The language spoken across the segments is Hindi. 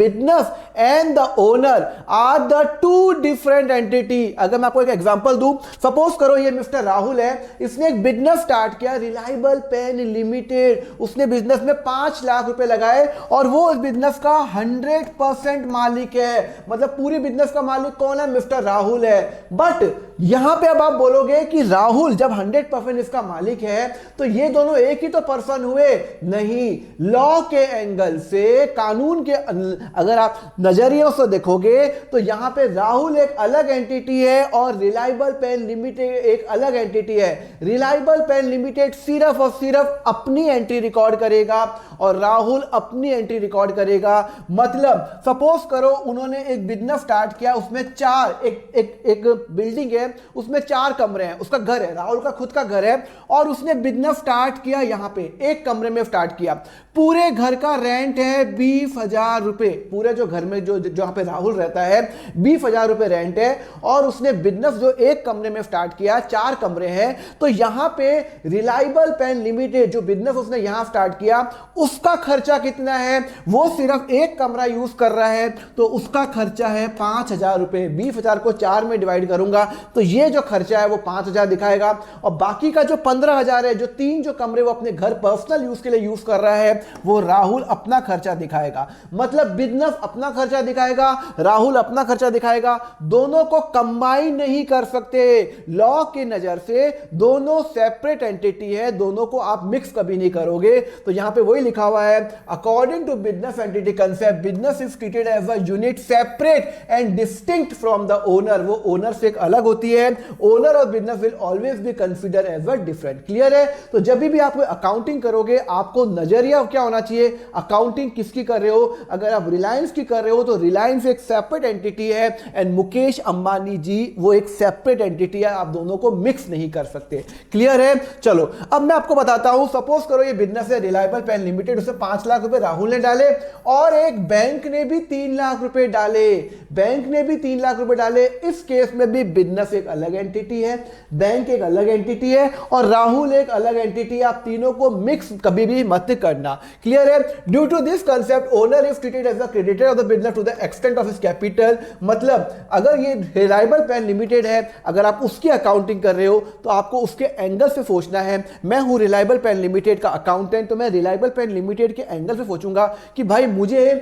Business and the owner are the two different entity. अगर मैं आपको एक एग्जांपल दूं, सपोज करो ये मिस्टर राहुल है, इसने एक बिजनेस स्टार्ट किया रिलायबल पेन लिमिटेड, उसने बिजनेस में 5 लाख रुपए लगाए और वो इस बिजनेस का 100% मालिक है। मतलब पूरी बिजनेस का मालिक कौन है? मिस्टर राहुल है। बट यहां पे अब आप बोलोगे कि राहुल जब 100% इसका मालिक है तो ये दोनों एक ही तो पर्सन हुए? नहीं, लॉ के एंगल से, कानून के अगर आप नजरियों से देखोगे तो यहां पे राहुल एक अलग एंटिटी है और रिलायबल पेन लिमिटेड एक अलग एंटिटी है। रिलायबल पेन लिमिटेड सिर्फ और सिर्फ अपनी एंट्री रिकॉर्ड करेगा और राहुल अपनी एंट्री रिकॉर्ड करेगा। मतलब सपोज करो उन्होंने एक बिजनेस स्टार्ट किया, उसमें एक बिल्डिंग है, उसमें 4 कमरे हैं, उसका घर है, राहुल का खुद का घर है और उसने बिजनेस स्टार्ट किया यहां पे एक कमरे में स्टार्ट किया। पूरे घर का रेंट है 20,000 रुपए, पूरे जो घर में जो जहां पे राहुल रहता है 20,000 रुपए रेंट है और उसने बिजनेस जो एक कमरे में स्टार्ट किया, 4 कमरे हैं, तो यहां पे रिलायबल पेन लिमिटेड जो बिजनेस उसने यहां स्टार्ट किया उसका खर्चा कितना है? वो सिर्फ एक कमरा यूज कर रहा है तो उसका खर्चा है 5,000 रुपए। 20,000 को 4 में डिवाइड करूंगा तो ये जो खर्चा है वो 5,000 दिखाएगा और बाकी का जो 15,000 है, जो 3 जो कमरे वो अपने घर पर्सनल यूज के लिए यूज कर रहा है, वो राहुल अपना खर्चा दिखाएगा। मतलब बिजनेस अपना खर्चा दिखाएगा, राहुल अपना खर्चा दिखाएगा, दोनों को कंबाइन नहीं कर सकते। लॉ की नजर से दोनों सेपरेट एंटिटी है, दोनों को आप मिक्स कभी नहीं करोगे। तो यहां पे वही लिखा हुआ है, according to business entity concept business is treated as a unit separate and distinct from the owner. वो ओनर से एक अलग होती है। ओनर और business will always be consider as a different. Clear है? तो जब भी आप अकाउंटिंग करोगे आपको नजरिया क्या होना चाहिए? अकाउंटिंग किसकी कर रहे हो? अगर आप रिलायंस की कर रहे हो तो रिलायंस एक सेपरेट एंटिटी है एंड मुकेश अंबानी जी वो एक सेपरेट एंटिटी है, आप दोनों को मिक्स नहीं कर सकते। क्लियर है? चलो अब मैं आपको बताता हूं, सपोज करो ये बिजनेस है रिलायबल पेन लिमिटेड, उसे 5 लाख रुपए राहुल ने डाले और एक बैंक ने भी 3 लाख रुपए डाले, बैंक ने भी 3 लाख रुपए डाले। इस केस में भी बिजनेस एक अलग एंटिटी है, बैंक एक अलग एंटिटी है और राहुल एक अलग एंटिटी है। आप तीनों को मिक्स कभी भी मत करना। क्लियर है? Due to this concept owner is treated as the creditor of the business to the extent of his capital. मतलब अगर ये रिलायबल पेन लिमिटेड है, अगर आप उसकी अकाउंटिंग कर रहे हो तो आपको उसके एंगल से सोचना है। मैं हूं रिलायबल पेन लिमिटेड का अकाउंटेंट तो मैं रिलायबल पेन लिमिटेड के एंगल से सोचूंगा कि भाई मुझे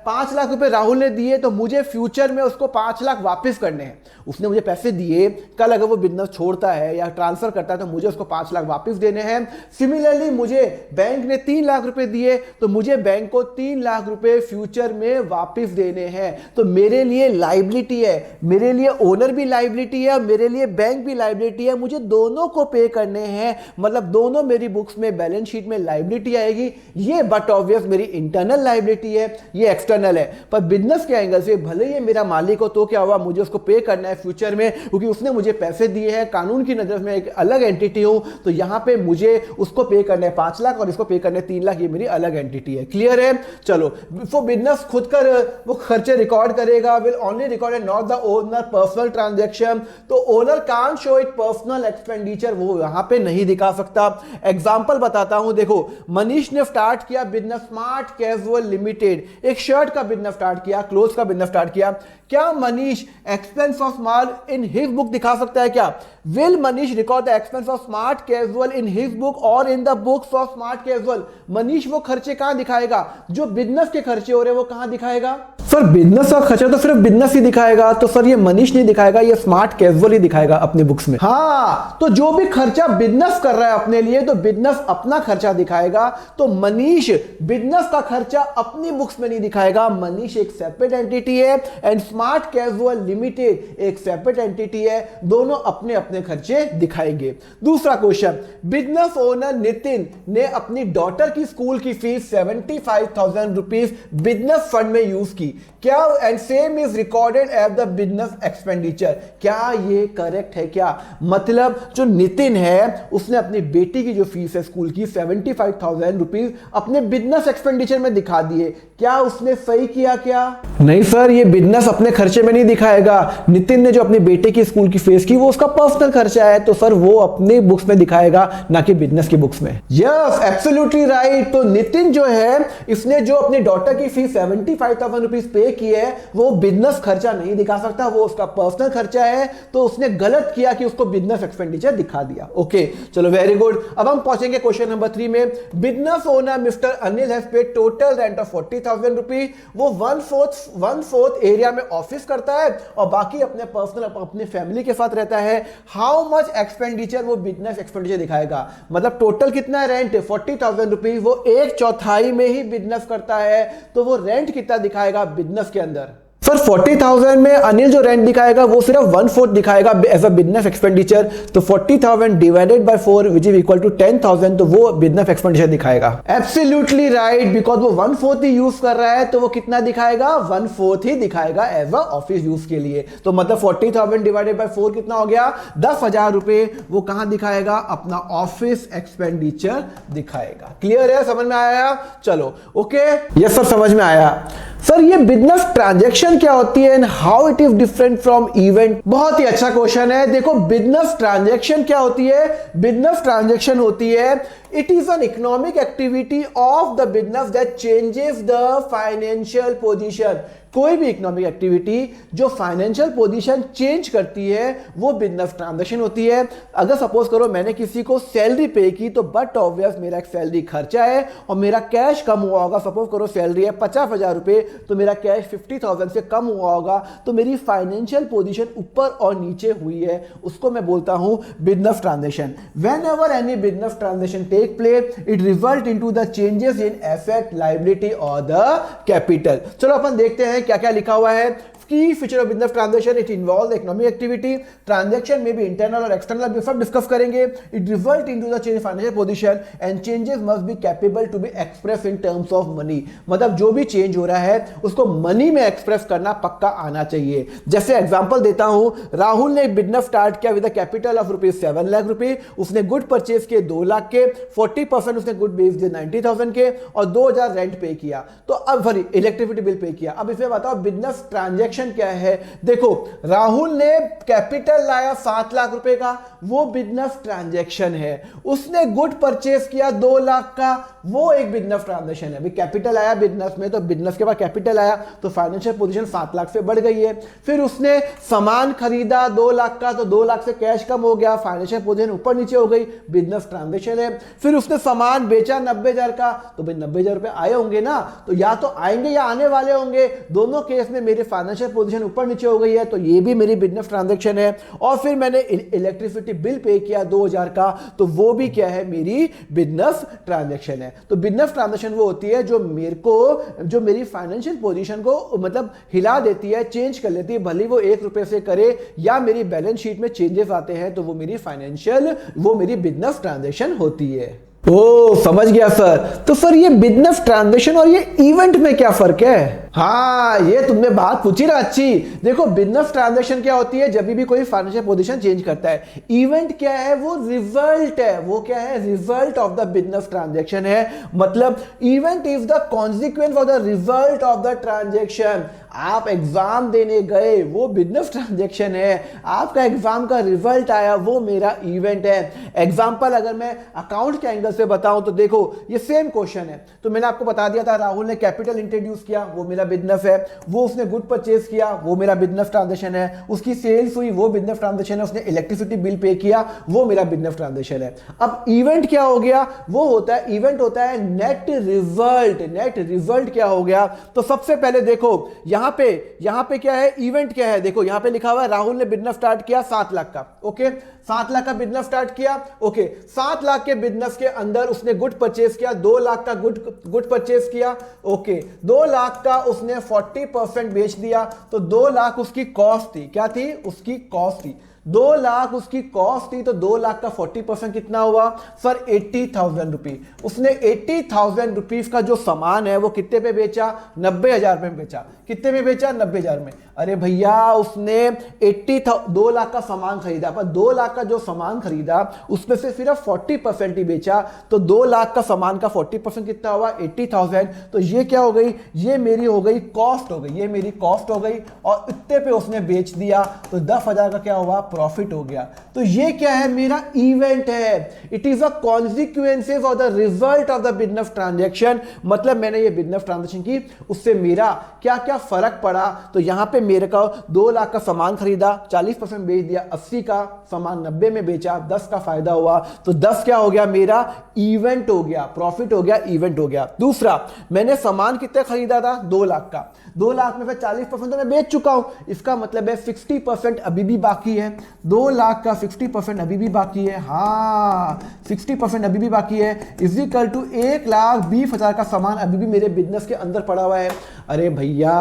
5 लाख रुपए राहुल ने दिए तो मुझे फ्यूचर में उसको 5 लाख वापस करने हैं। उसने मुझे पैसे दिए, कल अगर वो बिजनेस छोड़ता है या ट्रांसफर करता है तो मुझे उसको 5 लाख वापस देने हैं। सिमिलरली मुझे बैंक ने 3 लाख रुपए दिए तो मुझे बैंक को 3 लाख रुपए फ्यूचर में वापस देने हैं। तो मेरे लिए लायबिलिटी है, मेरे लिए ओनर भी लायबिलिटी है और मेरे लिए बैंक भी लायबिलिटी है। मुझे दोनों को पे करने हैं, मतलब दोनों मेरी बुक्स में बैलेंस शीट में लायबिलिटी आएगी। ये बट ऑब्वियस मेरी इंटरनल लायबिलिटी है, ये एक्सटर्नल है। पर बिजनेस के एंगल से भले ही मेरा मालिक हो तो क्या हुआ, मुझे उसको पे करना है फ्यूचर में क्योंकि उसने मुझे पैसे दिए हैं। कानून की नजर में एक अलग एंटिटी हूं तो यहां पे मुझे उसको पे करना है 5 लाख और इसको पे करने 3 लाख, ये मेरी अलग एंटिटी है। क्लियर है? चलो तो बिजनेस खुद कर वो खर्चे रिकॉर्ड करेगा, will only record and not the owner personal transaction. तो owner can't show it personal expenditure, वो यहां पे नहीं दिखा सकता। एग्जांपल बताता हूं, देखो मनीष ने स्टार्ट किया बिजनेस स्मार्ट कैजुअल लिमिटेड, एक शर्ट का बिजनेस स्टार्ट किया, क्लोथ का बिजनेस स्टार्ट किया। क्या मनीष एक्सपेंस ऑफ माल इन हिज बुक दिखा सकता है क्या? Will Manish record the expense of smart casual in his book और in the books of smart casual? Manish वो खर्चे कहां दिखाएगा? जो बिजनेस के खर्चे हो रहे हैं वो कहां दिखाएगा? सर बिजनेस का खर्चा तो सिर्फ बिजनेस ही दिखाएगा, तो सर ये मनीष नहीं दिखाएगा, ये स्मार्ट कैजुअल ही दिखाएगा अपने बुक्स में। हाँ, तो जो भी खर्चा बिजनेस कर रहा है अपने लिए तो बिजनेस अपना खर्चा दिखाएगा। तो मनीष बिजनेस का खर्चा अपनी बुक्स में नहीं दिखाएगा। मनीष एक सेपरेट एंटिटी है एंड स्मार्ट कैजुअल लिमिटेड एक सेपरेट एंटिटी है, दोनों अपने अपने खर्चे दिखाएंगे। दूसरा क्वेश्चन, बिजनेस ओनर नितिन ने अपनी डॉटर की स्कूल की फीस 75,000 रुपीज बिजनेस फंड में यूज की, क्या and same is recorded as the business expenditure? क्या ये करेक्ट है क्या? मतलब जो नितिन है उसने अपनी बेटी की जो फीस है स्कूल की 75,000 रुपीज अपने बिजनेस एक्सपेंडिचर में दिखा दिए, क्या उसने सही किया? क्या नहीं सर, ये बिजनेस अपने खर्चे में नहीं दिखाएगा। नितिन ने जो अपने बेटे की स्कूल की फीस की वो उसका पर्सनल खर्चा है, तो सर वो अपने बुक्स में दिखाएगा, ना कि बिजनेस की बुक्स में। Yes, absolutely right. तो नितिन जो है इसने जो अपनी डॉटर की फीस 75,000 रुपीज पे की है वो बिजनेस खर्चा नहीं दिखा सकता, वो उसका पर्सनल खर्चा है, तो उसने गलत किया कि उसको बिजनेस एक्सपेंडिचर दिखा दिया। ओके चलो, वेरी गुड। अब हम पहुंचेंगे क्वेश्चन नंबर 3 में। Business owner mister Anil has paid total rent of 40,000 rupees. वो वन फोर्थ एरिया में ऑफिस करता है और बाकी अपने पर्सनल अपनी फैमिली के साथ रहता है। हाउ मच एक्सपेंडिचर वो बिजनेस एक्सपेंडिचर दिखाएगा, मतलब टोटल कितना रेंट 40,000 रुपीज, वो 1/4 में ही बिजनेस करता है, तो वो रेंट कितना दिखाएगा बिजनेस के अंदर। सर 40,000 में अनिल जो रेंट दिखाएगा वो सिर्फ 1/4 दिखाएगा एज अ बिजनेस एक्सपेंडिचर, तो 40,000 divided by 4 which is equal to 10,000, तो वो बिजनेस एक्सपेंडिचर दिखाएगा। एब्सोल्युटली राइट, बिकॉज वो 1/4 ही यूज कर रहा है, तो वो कितना दिखाएगा 1/4 ही दिखाएगा एज अ ऑफिस यूज के लिए। तो मतलब 40,000 डिवाइडेड बाय 4 कितना हो गया 10,000 रुपए, वो कहां दिखाएगा अपना ऑफिस एक्सपेंडिचर दिखाएगा। क्लियर है, समझ में आया? चलो ओके, यस सर समझ में आया। सर ये बिजनेस ट्रांजैक्शन क्या होती है and how it is different from event? बहुत ही अच्छा क्वेश्चन है। देखो बिजनेस ट्रांजैक्शन क्या होती है? बिजनेस ट्रांजैक्शन होती है it is an economic activity of the business that changes the financial position. कोई भी इकोनॉमिक एक्टिविटी जो फाइनेंशियल पोजीशन चेंज करती है वो बिजनेस ट्रांजैक्शन होती है। अगर सपोज करो मैंने किसी को सैलरी पे की, तो बट ऑब्वियस मेरा एक सैलरी खर्चा है और मेरा कैश कम हुआ होगा। सपोज करो सैलरी है 50,000 रुपए, तो मेरा कैश 50,000 से कम हुआ होगा, तो मेरी फाइनेंशियल पोजीशन ऊपर और नीचे हुई है, उसको मैं बोलता हूं business transaction. Whenever any business transaction take place it result into the changes in asset, liability और द कैपिटल। चलो अपन देखते हैं क्या क्या लिखा हुआ है। Key feature of business transaction, it involves economic activity, transaction may be internal और external, सब डिस्कस करेंगे। It result into the change in financial position and changes must be capable to be expressed in terms of money। मतलब जो भी चेंज हो रहा है उसको मनी में एक्सप्रेस करना पक्का आना चाहिए। जैसे एग्जांपल देता हूं, राहुल ने एक बिजनेस स्टार्ट किया with a capital of rupees 7 lakh रुपए, उसने गुड परचेज किए 2 लाख के, 40% उसने गुड बेच दिए 90,000 के और 2,000 रेंट पे किया, तो अब सॉरी इलेक्ट्रिसिटी बिल पे किया। अब इसमें बताओ बिजनेस ट्रांजैक्शन क्या है? देखो राहुल ने कैपिटल लाया 7 लाख रुपए का, वो बिजनेस ट्रांजैक्शन है। उसने गुड परचेस किया 2 लाख का, वो एक बिजनेस ट्रांजैक्शन है। अभी कैपिटल आया बिजनेस में, तो बिजनेस के बाद कैपिटल आया तो फाइनेंशियल पोजीशन 7 लाख से बढ़ गई है। फिर उसने सामान खरीदा 2 लाख का, तो 2 लाख से कैश कम हो गया, फाइनेंशियल पोजीशन ऊपर नीचे हो गई, बिजनेस ट्रांजैक्शन है। फिर उसने सामान बेचा 90,000 का, तो भाई 90,000 रुपए आए होंगे ना, तो या तो आएंगे या आने वाले होंगे, दोनों केस में मेरे फाइनेंशियल पोजीशन ऊपर नीचे हो गई है, तो ये भी मेरी बिजनेस ट्रांजैक्शन है। और फिर मैंने इलेक्ट्रिसिटी बिल पे किया 2,000 का, तो वो भी क्या है मेरी बिजनेस ट्रांजैक्शन है। तो बिजनेस ट्रांजैक्शन वो होती है जो मेरे को जो मेरी फाइनेंशियल पोजीशन को मतलब हिला देती है, चेंज कर लेती है, भले वो 1 रुपए से करे या मेरी बैलेंस शीट में चेंजेस आते हैं, तो वो मेरी बिजनेस ट्रांजैक्शन होती है। ओ समझ गया सर। तो सर ये बिजनेस ट्रांजैक्शन और ये इवेंट में क्या फर्क है? हाँ ये तुमने बात पूछी ना अच्छी। देखो बिजनेस ट्रांजैक्शन क्या होती है जब भी कोई फाइनेंशियल पोजीशन चेंज करता है। इवेंट क्या है? वो रिजल्ट है। वो क्या है? Result of the business transaction है। मतलब event is the consequence of the result of the transaction. आप एग्जाम देने गए वो बिजनेस ट्रांजैक्शन है, आपका एग्जाम का रिजल्ट आया वो मेरा इवेंट है। एग्जांपल अगर मैं अकाउंट के एंगल से बताऊं तो देखो ये सेम क्वेश्चन है। तो मैंने आपको बता दिया था राहुल ने कैपिटल इंट्रोड्यूस किया, वो मेरा बिजनेस है। वो उसने गुड परचेज किया, वो मेरा बिजनेस ट्रांजैक्शन है। उसकी सेल्स हुई, वो बिजनेस ट्रांजैक्शन है। उसने इलेक्ट्रिसिटी बिल पे किया, वो मेरा बिजनेस ट्रांजैक्शन है। अब इवेंट क्या हो गया? वो होता है इवेंट होता है नेट रिजल्ट। नेट रिजल्ट क्या हो गया? तो सबसे पहले देखो यहां पे क्या है? इवेंट क्या है? देखो यहां पे लिखा हुआ है राहुल ने बिजनेस स्टार्ट किया 7 लाख का। ओके 7 लाख का बिजनेस स्टार्ट किया। ओके 7 लाख के बिजनेस के अंदर उसने गुड परचेज किया, 2 लाख का गुड परचेज किया। ओके 2 लाख का उसने 40% बेच दिया, तो 2 लाख उसकी कॉस्ट थी। क्या थी? उसकी कॉस्ट थी। 2 लाख उसकी कॉस्ट थी, तो 2 लाख का 40% कितना हुआ सर 80,000 रुपी। उसने 80,000 रुपीज का जो सामान है वो कितने पे बेचा 90,000 में बेचा। कितने में बेचा 90,000 में। अरे भैया उसने 2 लाख का सामान खरीदा, पर 2 लाख का जो सामान खरीदा उसमें से सिर्फ 40% ही बेचा, तो 2 लाख का सामान का 40% कितना हुआ 80,000। तो ये क्या हो गई, ये मेरी हो गई कॉस्ट हो गई, ये मेरी कॉस्ट हो गई और इतने पे उसने बेच दिया, तो 10,000 का क्या हुआ प्रॉफिट हो गया। तो ये क्या है मेरा इवेंट है। It is a consequences of the result of the business transaction. मतलब मैंने ये बिजनेस ट्रांजैक्शन की, उससे मेरा क्या क्या फर्क पड़ा। तो यहां पे मेरे का 2 लाख का सामान खरीदा, 40% बेच दिया, 80 का सामान 90 में बेचा, 10 का फायदा हुआ, तो 10 क्या हो गया मेरा इवेंट हो गया, प्रॉफिट हो गया, इवेंट हो गया। दूसरा, मैंने सामान कितना खरीदा था 2 लाख का, 2 लाख में से 40% तो मैं बेच चुका हूं, इसका मतलब है 60% अभी भी बाकी है। 2 लाख का 60% अभी भी बाकी है, हाँ 60% अभी भी बाकी है, इज इक्वल टू 1,20,000 का सामान अभी भी मेरे बिजनेस के अंदर पड़ा हुआ है। अरे भैया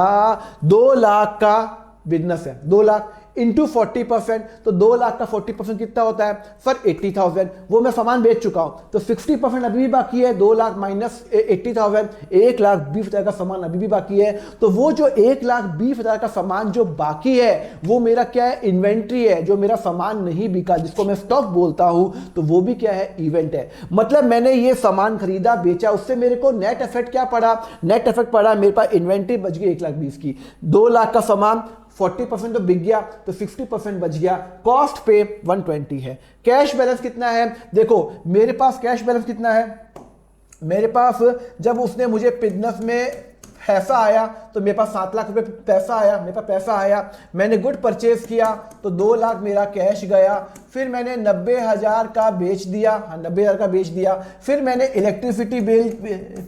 2 लाख का बिजनेस है, 2 लाख इंटू 40%, तो 2 लाख का 40% कितना होता है सर 80,000। वो मैं सामान बेच चुका हूं, तो 60% अभी भी बाकी है, 2 लाख माइनस 80,000, 1,20,000 का सामान अभी भी बाकी है। तो वो जो 1,20,000 का सामान जो बाकी है वो मेरा क्या है इन्वेंट्री है, जो मेरा सामान नहीं बिका जिसको मैं स्टॉक बोलता हूं, तो वो भी क्या है इवेंट है। मतलब मैंने ये सामान खरीदा बेचा, उससे मेरे को नेट इफेक्ट क्या पड़ा, नेट इफेक्ट पड़ा मेरे पास इन्वेंट्री बच गई 1,20,000 की, 2 लाख का सामान 40% तो बिक गया, तो 60% बच गया, कॉस्ट पे 120 है। कैश बैलेंस कितना है, देखो मेरे पास कैश बैलेंस कितना है, मेरे पास जब उसने मुझे बिजनेस में पैसा आया तो मेरे पास 7 लाख रुपए पैसा आया, मेरे पास पैसा आया, मैंने गुड परचेज किया तो 2 लाख मेरा कैश गया, फिर मैंने 90,000 का बेच दिया, हाँ 90,000 का बेच दिया, फिर मैंने इलेक्ट्रिसिटी बिल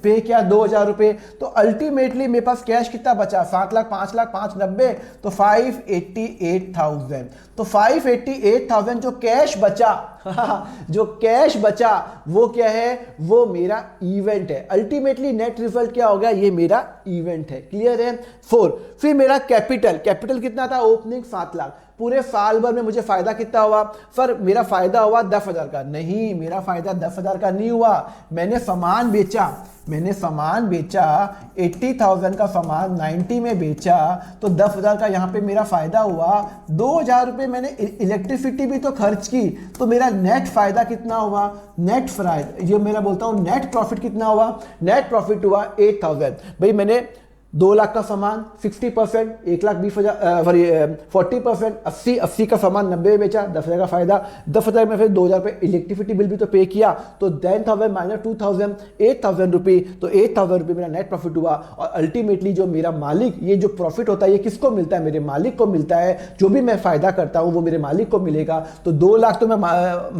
पे किया 2,000 रुपए, तो अल्टीमेटली मेरे पास कैश कितना बचा 7 लाख, 5 लाख 5 90, तो 588,000। तो 588,000 जो कैश बचा जो कैश बचा वो क्या है, वो मेरा इवेंट है। अल्टीमेटली नेट रिजल्ट क्या हो गया, ये मेरा इवेंट है। क्लियर है। 4, फिर मेरा कैपिटल कितना था ओपनिंग 7 लाख, पूरे साल भर में मुझे फायदा कितना हुआ सर, मेरा फायदा हुआ 10,000 का। नहीं, मेरा फायदा 10,000 का नहीं हुआ, मैंने सामान बेचा 80,000 का सामान 90 में बेचा, तो 10,000 का यहां पे मेरा फायदा हुआ। 2,000 रुपए मैंने इलेक्ट्रिसिटी भी तो खर्च की, तो मेरा नेट फायदा कितना हुआ, नेट फायदा, ये मेरा बोलता हूं नेट प्रॉफिट कितना हुआ, नेट प्रॉफिट हुआ 8,000। भाई मैंने 2 लाख का सामान 60%, 1,20,000 40%, 80 का सामान 90 में बेचा, 10,000 का फायदा, 10,000 में फिर 2,000 रुपये इलेक्ट्रिसिटी बिल भी तो पे किया, तो 10,000 माइनस 2,000 8,000 रुपये, तो 8,000 रुपये मेरा नेट प्रॉफिट हुआ। और अल्टीमेटली जो मेरा मालिक, ये जो प्रॉफिट होता है ये किसको मिलता है, मेरे मालिक को मिलता है। जो भी मैं फायदा करता हूँ वो मेरे मालिक को मिलेगा। तो 2 लाख तो मैं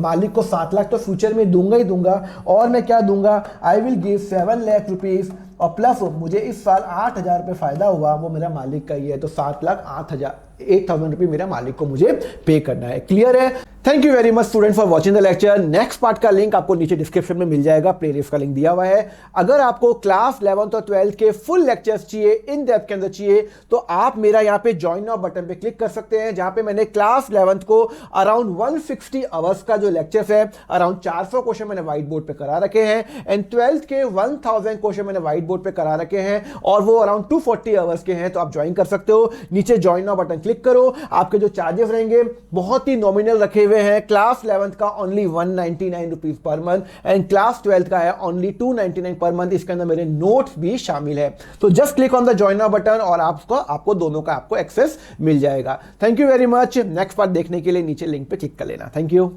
मालिक को, 7 लाख तो फ्यूचर में दूंगा ही दूंगा, और मैं क्या दूंगा, I will give 7 lakh rupees, और प्लस मुझे इस साल 8,000 रुपये फायदा हुआ, वो मेरा मालिक का ही है, तो 7,08,000 रुपये मेरा मालिक को मुझे पे करना है। क्लियर है। Thank you very much student for watching the lecture. Next part का लिंक आपको नीचे डिस्क्रिप्शन में मिल जाएगा, प्लेलिस्ट का लिंक दिया हुआ है। अगर आपको क्लास 11th और 12th के फुल लेक्चर्स चाहिए, इन डेप्थ के अंदर चाहिए, तो आप मेरा यहाँ पे ज्वाइन नाउ बटन पे क्लिक कर सकते हैं, जहां पे मैंने क्लास 11th को अराउंड 160 आवर्स का जो लेक्चर्स है, अराउंड 400 क्वेश्चन मैंने व्हाइट बोर्ड पे करा रखे हैं, एंड 12th के 1000 क्वेश्चन मैंने व्हाइट बोर्ड पे करा रखे हैं, और वो अराउंड 240 आवर्स के हैं। तो आप ज्वाइन कर सकते हो, नीचे ज्वाइन नाउ बटन क्लिक करो। आपके जो चार्जेस रहेंगे बहुत ही नॉमिनल रखे हुए हैं। क्लास 11th का only 199 rupees per month, and class 12th का है ओनली 299 पर मंथ। इसके अंदर मेरे नोट्स भी शामिल है। तो just click on the join now button और आपको दोनों का एक्सेस मिल जाएगा। Thank you very much. Next part देखने के लिए नीचे लिंक पे क्लिक कर लेना। Thank you.